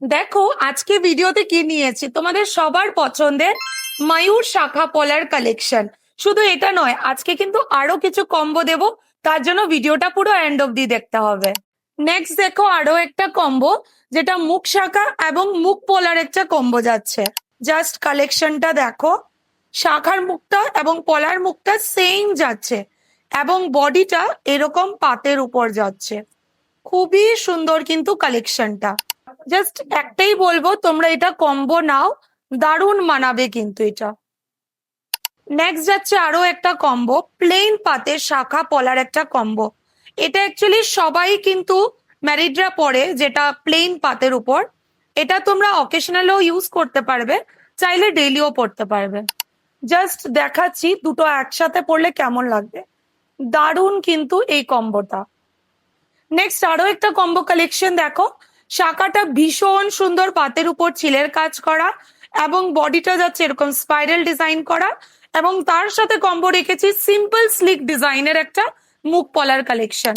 দেখো আজকে ভিডিওতে কি নিয়েছি, তোমাদের সবার পছন্দের ময়ূর শাখা পলার কালেকশন। শুধু এটা নয়, আজকে কিন্তু আরো কিছু কম্বো দেব, তার জন্য ভিডিওটা পুরো এন্ড অব্দি দেখতে হবে। নেক্সট দেখো আরো একটা কম্বো, যেটা মুখ শাখা এবং মুখ পলার একটা কম্বো যাচ্ছে। জাস্ট কালেকশনটা দেখো, শাখার মুখটা এবং পলার মুখটা সেম যাচ্ছে এবং বডিটা এরকম পাতের উপর যাচ্ছে। খুবই সুন্দর কিন্তু কালেকশনটা। জাস্ট একটাই বলবো, তোমরা এটা কম্বো নাও, দারুণ মানাবে কিন্তু এটা। নেক্সট যাচ্ছে আরো একটা কম্বো, প্লেন পাতের শাখা পলার একটা কম্বো। এটা অ্যাকচুয়ালি সবাই কিন্তু ম্যারিডরা পরে, যেটা প্লেন পাতের উপর। এটা তোমরা অকেশনালেও ইউজ করতে পারবে, চাইলে ডেইলিও পড়তে পারবে। জাস্ট দেখাচ্ছি দুটো একসাথে পড়লে কেমন লাগবে। দারুণ কিন্তু এই কম্বোটা। নেক্সট আরো একটা কম্বো কালেকশন দেখো, শাখাটা ভীষণ সুন্দর পাতের উপর চিলের কাজ করা এবং বডিটা যাচ্ছে এরকম স্পাইরাল ডিজাইন করা, এবং তার সাথে কম্বো রেখেছি সিম্পল স্লিক ডিজাইনের একটা মুখ পলার কালেকশন।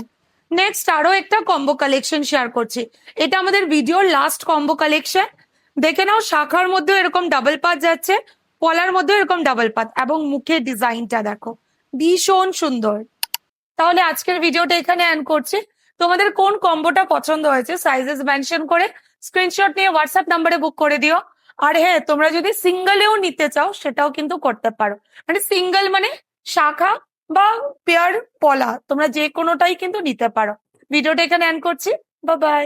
নেক্সট আরো একটা কম্বো কালেকশন শেয়ার করছি, এটা আমাদের ভিডিওর লাস্ট কম্বো কালেকশন। দেখে নাও, শাখার মধ্যে এরকম ডাবল পাত যাচ্ছে, পলার মধ্যে এরকম ডাবল পাত, এবং মুখের ডিজাইনটা দেখো ভীষণ সুন্দর। তাহলে আজকের ভিডিওটা এখানে এন্ড করছি। তোমাদের কোন কম্বোটা পছন্দ হয়েছে সাইজেস মেনশন করে স্ক্রিনশট নিয়ে হোয়াটসঅ্যাপ নাম্বারে বুক করে দিও। আর হ্যাঁ, তোমরা যদি সিঙ্গেলেও নিতে চাও সেটাও কিন্তু করতে পারো। মানে সিঙ্গেল মানে শাখা বা পেয়ার পলা, তোমরা যে কোনোটাই কিন্তু নিতে পারো। ভিডিওটা এখানে এন্ড করছি। Bye bye.